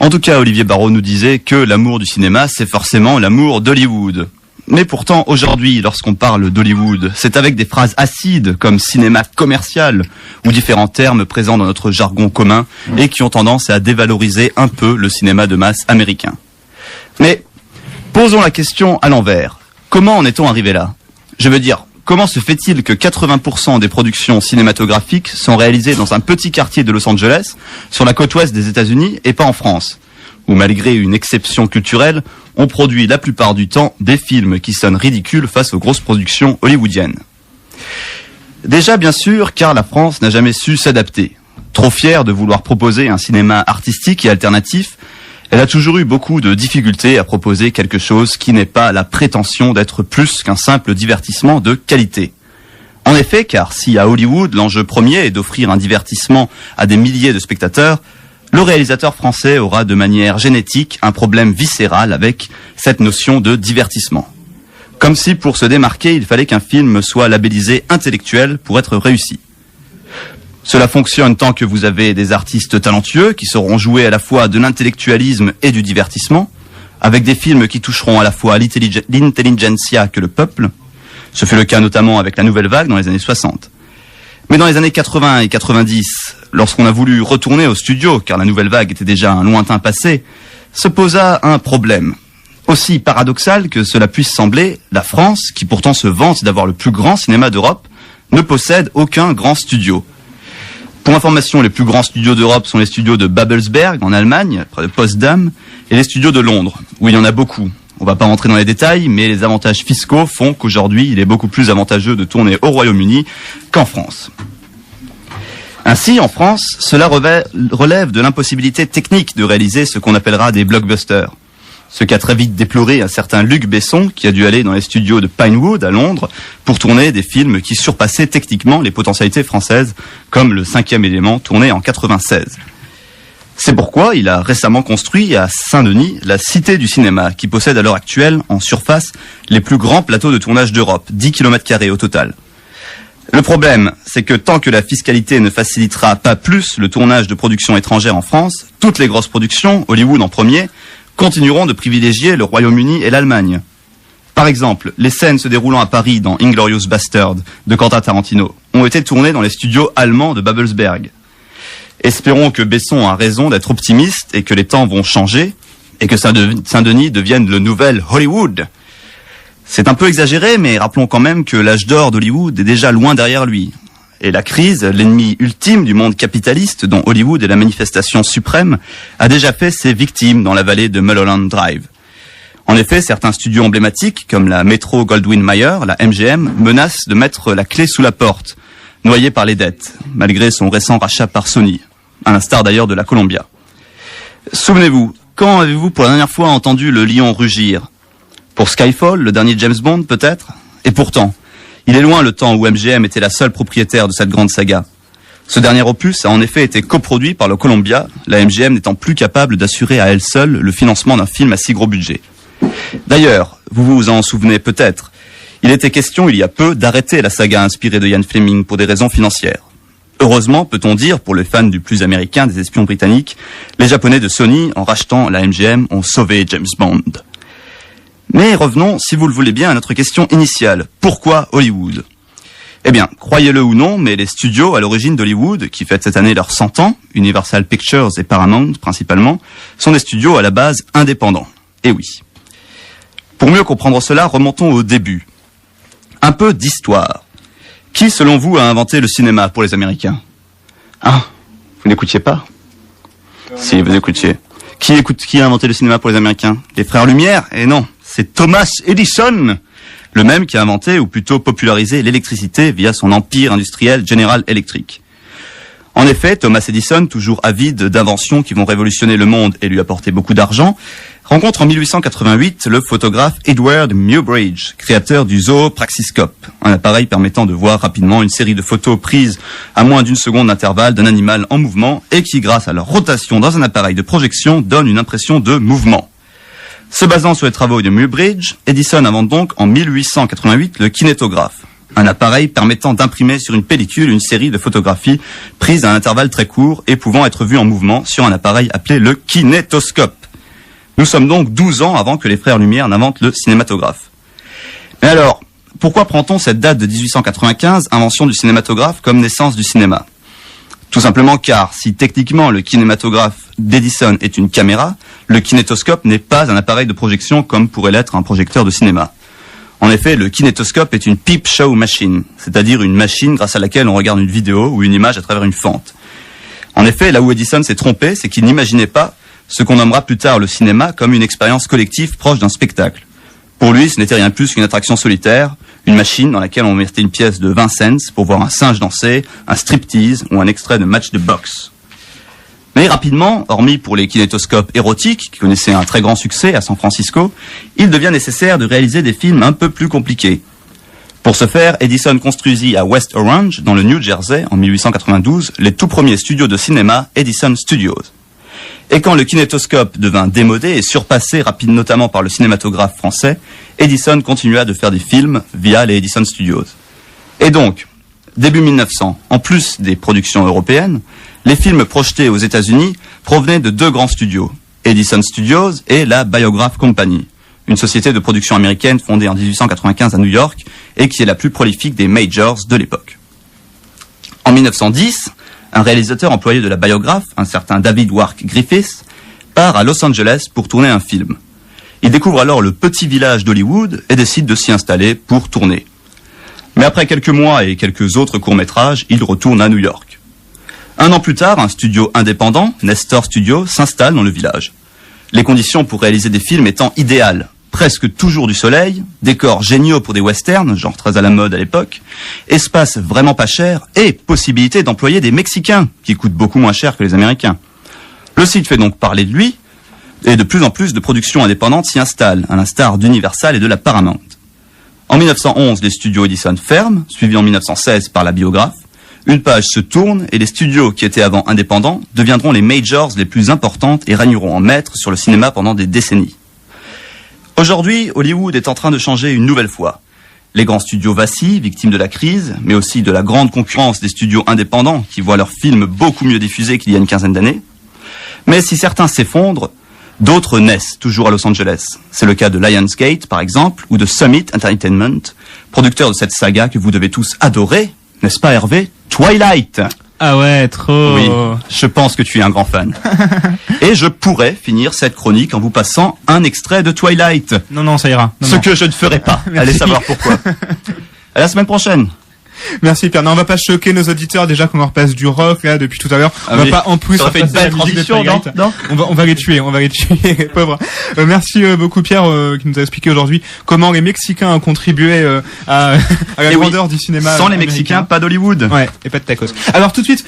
En tout cas, Olivier Barraud nous disait que l'amour du cinéma, c'est forcément l'amour d'Hollywood. Mais pourtant, aujourd'hui, lorsqu'on parle d'Hollywood, c'est avec des phrases acides comme cinéma commercial ou différents termes présents dans notre jargon commun et qui ont tendance à dévaloriser un peu le cinéma de masse américain. Mais posons la question à l'envers. Comment en est-on arrivé là ? Je veux dire, comment se fait-il que 80% des productions cinématographiques sont réalisées dans un petit quartier de Los Angeles, sur la côte ouest des États-Unis et pas en France, où malgré une exception culturelle, on produit la plupart du temps des films qui sonnent ridicules face aux grosses productions hollywoodiennes. Déjà bien sûr, car la France n'a jamais su s'adapter. Trop fière de vouloir proposer un cinéma artistique et alternatif, elle a toujours eu beaucoup de difficultés à proposer quelque chose qui n'ait pas la prétention d'être plus qu'un simple divertissement de qualité. En effet, car si à Hollywood, l'enjeu premier est d'offrir un divertissement à des milliers de spectateurs, le réalisateur français aura de manière génétique un problème viscéral avec cette notion de divertissement. Comme si pour se démarquer, il fallait qu'un film soit labellisé intellectuel pour être réussi. Cela fonctionne tant que vous avez des artistes talentueux qui sauront jouer à la fois de l'intellectualisme et du divertissement, avec des films qui toucheront à la fois l'intelligentsia que le peuple. Ce fut le cas notamment avec la Nouvelle Vague dans les années 60. Mais dans les années 80 et 90, lorsqu'on a voulu retourner au studio, car la Nouvelle Vague était déjà un lointain passé, se posa un problème. Aussi paradoxal que cela puisse sembler, la France, qui pourtant se vante d'avoir le plus grand cinéma d'Europe, ne possède aucun grand studio. Pour information, les plus grands studios d'Europe sont les studios de Babelsberg, en Allemagne, près de Potsdam, et les studios de Londres, où il y en a beaucoup. On va pas rentrer dans les détails, mais les avantages fiscaux font qu'aujourd'hui, il est beaucoup plus avantageux de tourner au Royaume-Uni qu'en France. Ainsi, en France, cela relève de l'impossibilité technique de réaliser ce qu'on appellera des blockbusters. Ce qu'a très vite déploré un certain Luc Besson, qui a dû aller dans les studios de Pinewood à Londres pour tourner des films qui surpassaient techniquement les potentialités françaises, comme Le 5e élément tourné en 96. C'est pourquoi il a récemment construit à Saint-Denis la Cité du cinéma, qui possède à l'heure actuelle en surface les plus grands plateaux de tournage d'Europe, 10 km² au total. Le problème, c'est que tant que la fiscalité ne facilitera pas plus le tournage de productions étrangères en France, toutes les grosses productions, Hollywood en premier, continueront de privilégier le Royaume-Uni et l'Allemagne. Par exemple, les scènes se déroulant à Paris dans Inglourious Bastard de Quentin Tarantino ont été tournées dans les studios allemands de Babelsberg. Espérons que Besson a raison d'être optimiste et que les temps vont changer et que Saint-Denis devienne le nouvel Hollywood. C'est un peu exagéré, mais rappelons quand même que l'âge d'or d'Hollywood est déjà loin derrière lui. Et la crise, l'ennemi ultime du monde capitaliste dont Hollywood est la manifestation suprême, a déjà fait ses victimes dans la vallée de Mulholland Drive. En effet, certains studios emblématiques, comme la Metro-Goldwyn-Mayer, la MGM, menacent de mettre la clé sous la porte, noyés par les dettes, malgré son récent rachat par Sony, à l'instar d'ailleurs de la Columbia. Souvenez-vous, quand avez-vous pour la dernière fois entendu le lion rugir ? Pour Skyfall, le dernier James Bond peut-être ? Et pourtant, il est loin le temps où MGM était la seule propriétaire de cette grande saga. Ce dernier opus a en effet été coproduit par le Columbia, la MGM n'étant plus capable d'assurer à elle seule le financement d'un film à si gros budget. D'ailleurs, vous vous en souvenez peut-être, il était question il y a peu d'arrêter la saga inspirée de Ian Fleming pour des raisons financières. Heureusement, peut-on dire, pour les fans du plus américain des espions britanniques, les Japonais de Sony, en rachetant la MGM, ont sauvé James Bond. Mais revenons, si vous le voulez bien, à notre question initiale. Pourquoi Hollywood ? Eh bien, croyez-le ou non, mais les studios à l'origine d'Hollywood, qui fêtent cette année leurs 100 ans, Universal Pictures et Paramount principalement, sont des studios à la base indépendants. Et oui. Pour mieux comprendre cela, remontons au début. Un peu d'histoire. Qui, selon vous, a inventé le cinéma pour les Américains ? Ah, vous n'écoutiez pas ? Si, vous écoutiez. Qui a inventé le cinéma pour les Américains ? Les frères Lumière ? Eh non, c'est Thomas Edison, le même qui a inventé, ou plutôt popularisé, l'électricité via son empire industriel General Electric. En effet, Thomas Edison, toujours avide d'inventions qui vont révolutionner le monde et lui apporter beaucoup d'argent, rencontre en 1888 le photographe Edward Muybridge, créateur du zoopraxiscope, un appareil permettant de voir rapidement une série de photos prises à moins d'une seconde d'intervalle d'un animal en mouvement et qui, grâce à leur rotation dans un appareil de projection, donne une impression de mouvement. Se basant sur les travaux de Muybridge, Edison invente donc en 1888 le kinétographe, un appareil permettant d'imprimer sur une pellicule une série de photographies prises à un intervalle très court et pouvant être vues en mouvement sur un appareil appelé le kinétoscope. Nous sommes donc 12 ans avant que les frères Lumière n'inventent le cinématographe. Mais alors, pourquoi prend-on cette date de 1895, invention du cinématographe, comme naissance du cinéma ? Tout simplement car, si techniquement le kinématographe d'Edison est une caméra, le kinétoscope n'est pas un appareil de projection comme pourrait l'être un projecteur de cinéma. En effet, le kinétoscope est une peep show machine, c'est-à-dire une machine grâce à laquelle on regarde une vidéo ou une image à travers une fente. En effet, là où Edison s'est trompé, c'est qu'il n'imaginait pas ce qu'on nommera plus tard le cinéma comme une expérience collective proche d'un spectacle. Pour lui, ce n'était rien de plus qu'une attraction solitaire, une machine dans laquelle on mettait une pièce de 20 cents pour voir un singe danser, un striptease ou un extrait de match de boxe. Mais rapidement, hormis pour les kinétoscopes érotiques, qui connaissaient un très grand succès à San Francisco, il devient nécessaire de réaliser des films un peu plus compliqués. Pour ce faire, Edison construisit à West Orange, dans le New Jersey, en 1892, les tout premiers studios de cinéma Edison Studios. Et quand le kinétoscope devint démodé et surpassé rapidement notamment par le cinématographe français, Edison continua de faire des films via les Edison Studios. Et donc, début 1900, en plus des productions européennes, les films projetés aux États-Unis provenaient de deux grands studios, Edison Studios et la Biograph Company, une société de production américaine fondée en 1895 à New York et qui est la plus prolifique des majors de l'époque. En 1910, un réalisateur employé de la Biograph, un certain David Wark Griffiths, part à Los Angeles pour tourner un film. Il découvre alors le petit village d'Hollywood et décide de s'y installer pour tourner. Mais après quelques mois et quelques autres courts-métrages, il retourne à New York. Un an plus tard, un studio indépendant, Nestor Studio, s'installe dans le village. Les conditions pour réaliser des films étant idéales. Presque toujours du soleil, décors géniaux pour des westerns, genre très à la mode à l'époque, espace vraiment pas cher et possibilité d'employer des Mexicains, qui coûtent beaucoup moins cher que les Américains. Le site fait donc parler de lui, et de plus en plus de productions indépendantes s'y installent, à l'instar d'Universal et de la Paramount. En 1911, les studios Edison ferment, suivis en 1916 par la Biograph. Une page se tourne et les studios qui étaient avant indépendants deviendront les majors les plus importantes et régneront en maître sur le cinéma pendant des décennies. Aujourd'hui, Hollywood est en train de changer une nouvelle fois. Les grands studios vacillent, victimes de la crise, mais aussi de la grande concurrence des studios indépendants qui voient leurs films beaucoup mieux diffusés qu'il y a une quinzaine d'années. Mais si certains s'effondrent, d'autres naissent, toujours à Los Angeles. C'est le cas de Lionsgate, par exemple, ou de Summit Entertainment, producteur de cette saga que vous devez tous adorer, n'est-ce pas Hervé ? Twilight. Ah ouais, trop. Oui, je pense que tu es un grand fan. Et je pourrais finir cette chronique en vous passant un extrait de Twilight. Non, ça ira. Non. Que je ne ferai pas. Allez savoir pourquoi. À la semaine prochaine. Merci Pierre. Non, on va pas choquer nos auditeurs déjà qu'on leur passe du rock là depuis tout à l'heure. On va pas en plus fait une belle transition, non on va les tuer, pauvres. Merci beaucoup Pierre qui nous a expliqué aujourd'hui comment les Mexicains ont contribué à la grandeur du cinéma. Sans les Mexicains, pas d'Hollywood. Ouais, et pas de tacos. Alors tout de suite